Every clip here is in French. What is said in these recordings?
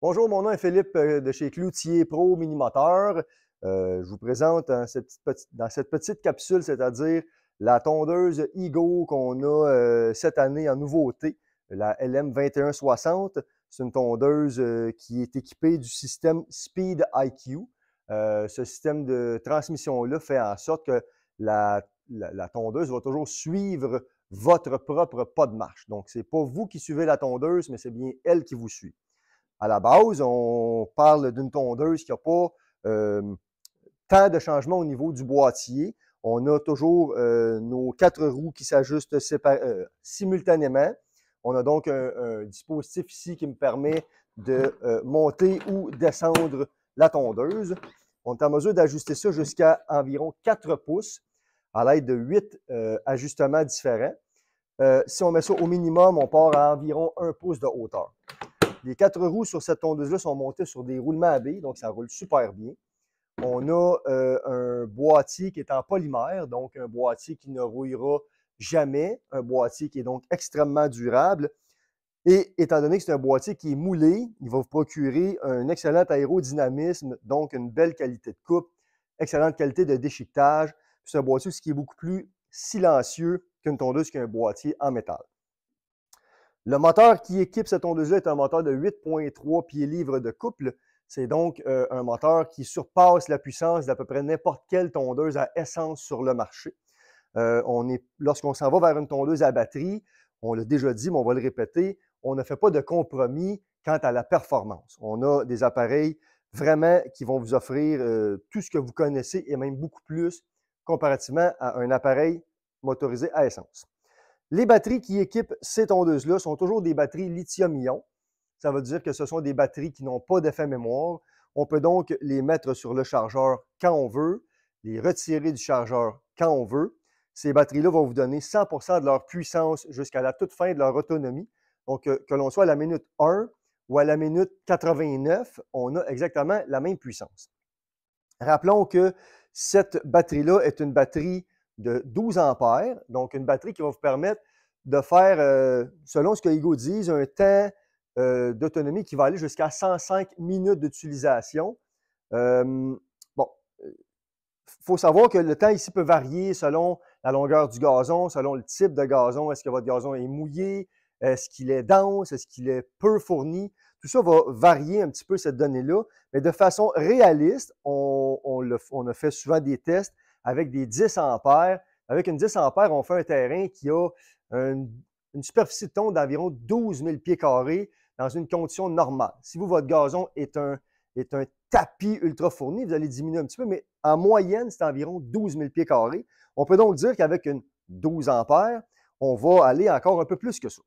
Bonjour, mon nom est Philippe de chez Cloutier Pro Mini-Moteur. Je vous présente dans cette petite capsule, c'est-à-dire la tondeuse Ego qu'on a cette année en nouveauté, la LM 2160. C'est une tondeuse qui est équipée du système Speed IQ. Ce système de transmission-là fait en sorte que la tondeuse va toujours suivre votre propre pas de marche. Donc, ce n'est pas vous qui suivez la tondeuse, mais c'est bien elle qui vous suit. À la base, on parle d'une tondeuse qui n'a pas euh, tant de changements au niveau du boîtier. On a toujours nos 4 roues qui s'ajustent simultanément. On a donc un dispositif ici qui me permet de monter ou descendre la tondeuse. On est en mesure d'ajuster ça jusqu'à environ 4 pouces à l'aide de 8 ajustements différents. Si on met ça au minimum, on part à environ 1 pouce de hauteur. Les 4 roues sur cette tondeuse-là sont montées sur des roulements à billes, donc ça roule super bien. On a un boîtier qui est en polymère, donc un boîtier qui ne rouillera jamais, un boîtier qui est donc extrêmement durable. Et étant donné que c'est un boîtier qui est moulé, il va vous procurer un excellent aérodynamisme, donc une belle qualité de coupe, excellente qualité de déchiquetage. C'est un boîtier qui est beaucoup plus silencieux qu'une tondeuse qui a un boîtier en métal. Le moteur qui équipe cette tondeuse-là est un moteur de 8,3 pieds-livres de couple. C'est donc un moteur qui surpasse la puissance d'à peu près n'importe quelle tondeuse à essence sur le marché. Lorsqu'on s'en va vers une tondeuse à batterie, on l'a déjà dit, mais on va le répéter, on ne fait pas de compromis quant à la performance. On a des appareils vraiment qui vont vous offrir tout ce que vous connaissez et même beaucoup plus comparativement à un appareil motorisé à essence. Les batteries qui équipent ces tondeuses-là sont toujours des batteries lithium-ion. Ça veut dire que ce sont des batteries qui n'ont pas d'effet mémoire. On peut donc les mettre sur le chargeur quand on veut, les retirer du chargeur quand on veut. Ces batteries-là vont vous donner 100% de leur puissance jusqu'à la toute fin de leur autonomie. Donc, que l'on soit à la minute 1 ou à la minute 89, on a exactement la même puissance. Rappelons que cette batterie-là est une batterie de 12 ampères, donc une batterie qui va vous permettre de faire, selon ce que Ego dit, un temps d'autonomie qui va aller jusqu'à 105 minutes d'utilisation. Bon, il faut savoir que le temps ici peut varier selon la longueur du gazon, selon le type de gazon. Est-ce que votre gazon est mouillé? Est-ce qu'il est dense? Est-ce qu'il est peu fourni? Tout ça va varier un petit peu cette donnée-là, mais de façon réaliste, on a fait souvent des tests avec des 10 ampères. Avec une 10 ampères, on fait un terrain qui a une superficie de tonte d'environ 12 000 pieds carrés dans une condition normale. Si votre gazon est un tapis ultra fourni, vous allez diminuer un petit peu, mais en moyenne, c'est environ 12 000 pieds carrés. On peut donc dire qu'avec une 12 ampères, on va aller encore un peu plus que ça.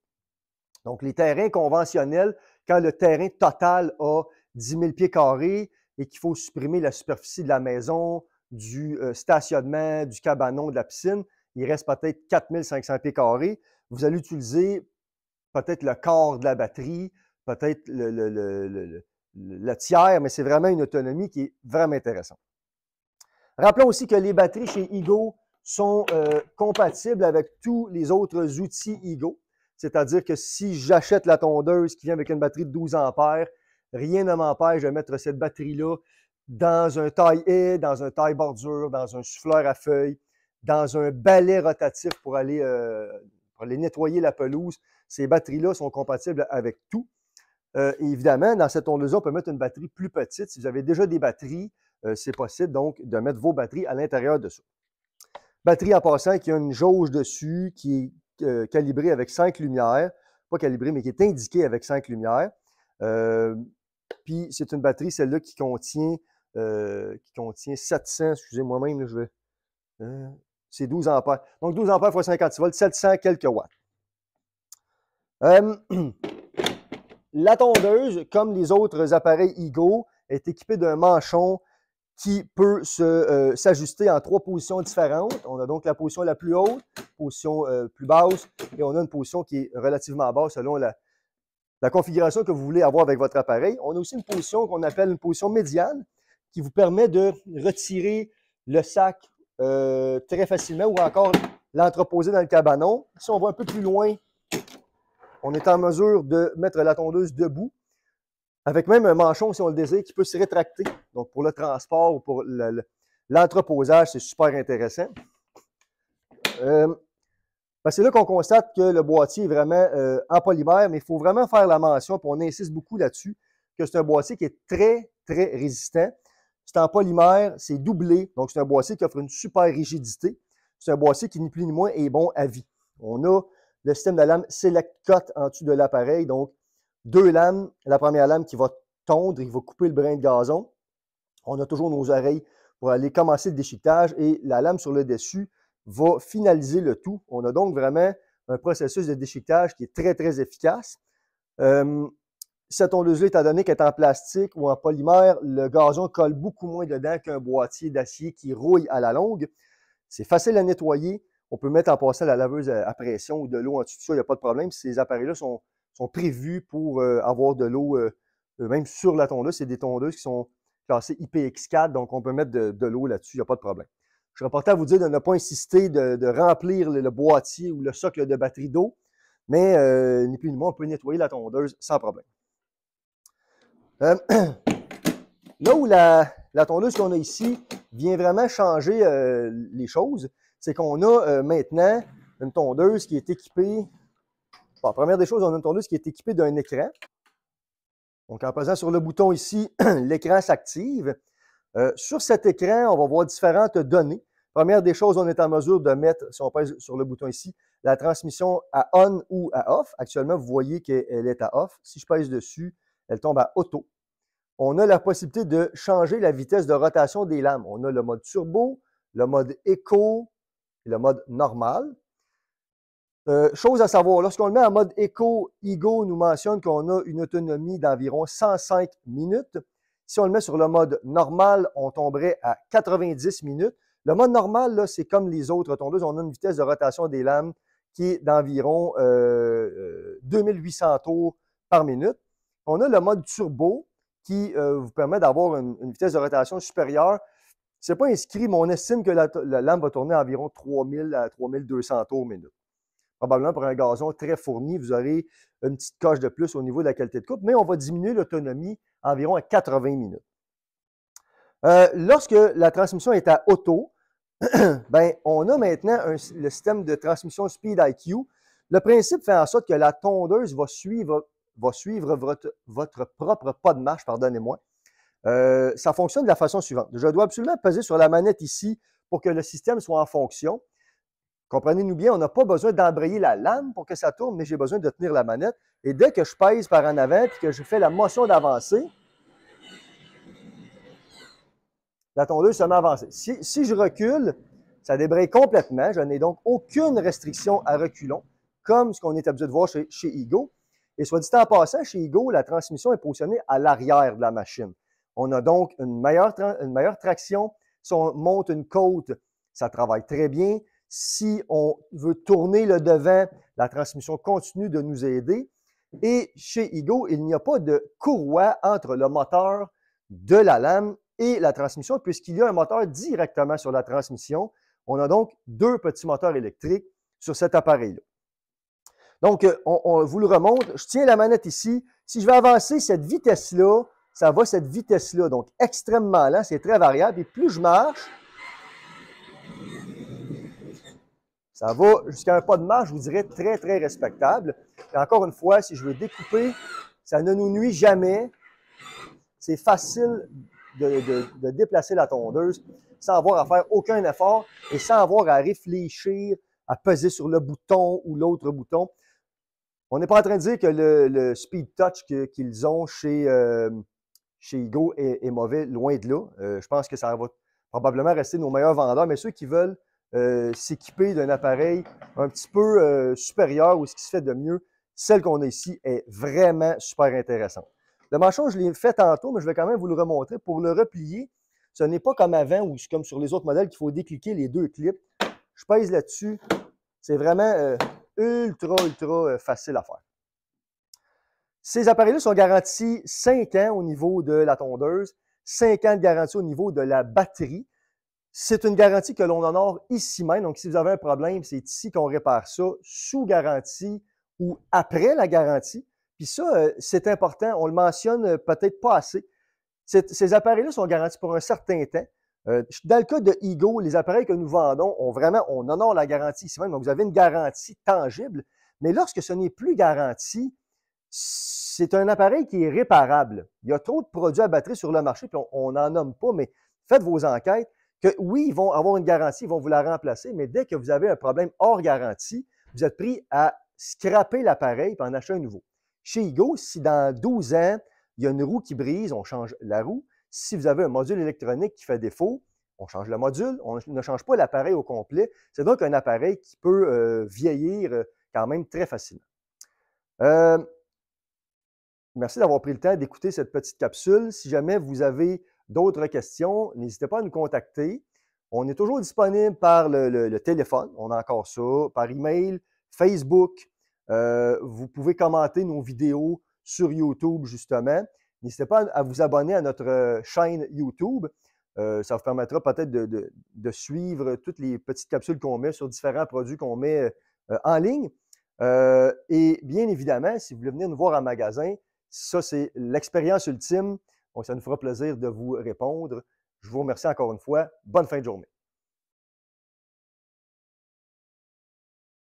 Donc, les terrains conventionnels, quand le terrain total a 10 000 pieds carrés et qu'il faut supprimer la superficie de la maison, du stationnement, du cabanon, de la piscine, il reste peut-être 4 500 pieds carrés. Vous allez utiliser peut-être le quart de la batterie, peut-être le tiers, mais c'est vraiment une autonomie qui est vraiment intéressante. Rappelons aussi que les batteries chez Ego sont compatibles avec tous les autres outils Ego. C'est-à-dire que si j'achète la tondeuse qui vient avec une batterie de 12 ampères, rien ne m'empêche de mettre cette batterie-là dans un taille-haie, dans un taille-bordure, dans un souffleur à feuilles, dans un balai rotatif pour aller nettoyer la pelouse. Ces batteries-là sont compatibles avec tout. Évidemment, dans cette tondeuse-là, on peut mettre une batterie plus petite. Si vous avez déjà des batteries, c'est possible donc de mettre vos batteries à l'intérieur de ça. Batterie en passant qui a une jauge dessus qui est calibrée avec 5 lumières. Pas calibrée, mais qui est indiquée avec 5 lumières. Puis c'est une batterie, celle-là, qui contient 700, excusez-moi même, je vais. C'est 12 ampères. Donc 12 ampères x 56 volts, 700 quelques watts. La tondeuse, comme les autres appareils Ego, est équipée d'un manchon qui peut s'ajuster en 3 positions différentes. On a donc la position la plus haute, position plus basse, et on a une position qui est relativement basse selon la configuration que vous voulez avoir avec votre appareil. On a aussi une position qu'on appelle une position médiane, qui vous permet de retirer le sac très facilement ou encore l'entreposer dans le cabanon. Si on va un peu plus loin, on est en mesure de mettre la tondeuse debout. avec même un manchon, si on le désire, qui peut se rétracter. Donc, pour le transport ou pour l'entreposage, c'est super intéressant. C'est là qu'on constate que le boîtier est vraiment en polymère, mais il faut vraiment faire la mention, puis on insiste beaucoup là-dessus, que c'est un boîtier qui est très, très résistant. C'est en polymère, c'est doublé, donc c'est un boîtier qui offre une super rigidité. C'est un boîtier qui, ni plus ni moins, est bon à vie. On a le système de lame Select Cut en dessous de l'appareil, donc 2 lames. La première lame qui va tondre, il va couper le brin de gazon. On a toujours nos oreilles pour aller commencer le déchiquetage et la lame sur le dessus va finaliser le tout. On a donc vraiment un processus de déchiquetage qui est très, très efficace. Cette tondeuse-là, étant donné qu'elle est en plastique ou en polymère, le gazon colle beaucoup moins dedans qu'un boîtier d'acier qui rouille à la longue. C'est facile à nettoyer. On peut mettre en passant la laveuse à pression ou de l'eau en dessous de ça, il n'y a pas de problème. Ces appareils-là sont prévus pour avoir de l'eau, même sur la tondeuse. C'est des tondeuses qui sont classées IPX4, donc on peut mettre de l'eau là-dessus, il n'y a pas de problème. Je serais porté à vous dire de ne pas insister de remplir le boîtier ou le socle de batterie d'eau, mais ni plus ni moins, on peut nettoyer la tondeuse sans problème. Là où la tondeuse qu'on a ici vient vraiment changer les choses, c'est qu'on a maintenant une tondeuse qui est équipée. Bon, première des choses, on a une tondeuse qui est équipée d'un écran. Donc, en pesant sur le bouton ici, l'écran s'active. Sur cet écran, on va voir différentes données. Première des choses, on est en mesure de mettre, si on pèse sur le bouton ici, la transmission à on ou à off. Actuellement, vous voyez qu'elle est à off. Si je pèse dessus, elle tombe à auto. On a la possibilité de changer la vitesse de rotation des lames. On a le mode turbo, le mode éco et le mode normal. Chose à savoir, lorsqu'on le met en mode éco, Ego nous mentionne qu'on a une autonomie d'environ 105 minutes. Si on le met sur le mode normal, on tomberait à 90 minutes. Le mode normal, c'est comme les autres tondeuses. On a une vitesse de rotation des lames qui est d'environ 2800 tours par minute. On a le mode turbo qui vous permet d'avoir une vitesse de rotation supérieure. Ce n'est pas inscrit, mais on estime que la lame va tourner à environ 3000 à 3200 tours minute. Probablement pour un gazon très fourni, vous aurez une petite coche de plus au niveau de la qualité de coupe, mais on va diminuer l'autonomie environ à 80 minutes. Lorsque la transmission est à auto, ben, on a maintenant le système de transmission Speed IQ. Le principe fait en sorte que la tondeuse va suivre votre propre pas de marche, pardonnez-moi. Ça fonctionne de la façon suivante. Je dois absolument peser sur la manette ici pour que le système soit en fonction. Comprenez-nous bien, on n'a pas besoin d'embrayer la lame pour que ça tourne, mais j'ai besoin de tenir la manette. Et dès que je pèse par en avant et que je fais la motion d'avancer, la tondeuse se met à avancer. Si je recule, ça débraye complètement. Je n'ai donc aucune restriction à reculons, comme ce qu'on est habitué de voir chez Ego. Et soit dit en passant, chez Ego, la transmission est positionnée à l'arrière de la machine. On a donc une meilleure traction. Si on monte une côte, ça travaille très bien. Si on veut tourner le devant, la transmission continue de nous aider. Et chez Ego, il n'y a pas de courroie entre le moteur de la lame et la transmission, puisqu'il y a un moteur directement sur la transmission. On a donc 2 petits moteurs électriques sur cet appareil-là. Donc, on vous le remonte. Je tiens la manette ici. Si je vais avancer cette vitesse-là, ça va cette vitesse-là. Donc, extrêmement lent, c'est très variable. Et plus je marche, ça va jusqu'à un pas de marche, je vous dirais, très, très respectable. Et encore une fois, si je veux découper, ça ne nous nuit jamais. C'est facile de déplacer la tondeuse sans avoir à faire aucun effort et sans avoir à réfléchir, à peser sur le bouton ou l'autre bouton. On n'est pas en train de dire que le Speed Touch qu'ils ont chez Ego est mauvais, loin de là. Je pense que ça va probablement rester nos meilleurs vendeurs, mais ceux qui veulent s'équiper d'un appareil un petit peu supérieur ou ce qui se fait de mieux, celle qu'on a ici est vraiment super intéressante. Le manchon, je l'ai fait tantôt, mais je vais quand même vous le remontrer. Pour le replier, ce n'est pas comme avant ou comme sur les autres modèles qu'il faut décliquer les 2 clips. Je pèse là-dessus. C'est vraiment ultra facile à faire. Ces appareils-là sont garantis 5 ans au niveau de la tondeuse, 5 ans de garantie au niveau de la batterie. C'est une garantie que l'on honore ici même. Donc, si vous avez un problème, c'est ici qu'on répare ça, sous garantie ou après la garantie. Puis ça, c'est important, on le mentionne peut-être pas assez. Ces appareils-là sont garantis pour un certain temps. Dans le cas de Ego, les appareils que nous vendons, on honore la garantie ici même, donc vous avez une garantie tangible. Mais lorsque ce n'est plus garanti, c'est un appareil qui est réparable. Il y a trop de produits à batterie sur le marché, puis on n'en nomme pas, mais faites vos enquêtes, que oui, ils vont avoir une garantie, ils vont vous la remplacer, mais dès que vous avez un problème hors garantie, vous êtes pris à scraper l'appareil et en acheter un nouveau. Chez Ego, si dans 12 ans, il y a une roue qui brise, on change la roue. Si vous avez un module électronique qui fait défaut, on change le module, on ne change pas l'appareil au complet. C'est donc un appareil qui peut vieillir quand même très facilement. Merci d'avoir pris le temps d'écouter cette petite capsule. Si jamais vous avez d'autres questions, n'hésitez pas à nous contacter. On est toujours disponible par le téléphone, on a encore ça, par email, Facebook. Vous pouvez commenter nos vidéos sur YouTube, justement. N'hésitez pas à vous abonner à notre chaîne YouTube. Ça vous permettra peut-être de suivre toutes les petites capsules qu'on met sur différents produits qu'on met en ligne. Et bien évidemment, si vous voulez venir nous voir en magasin, ça, c'est l'expérience ultime. Donc, ça nous fera plaisir de vous répondre. Je vous remercie encore une fois. Bonne fin de journée.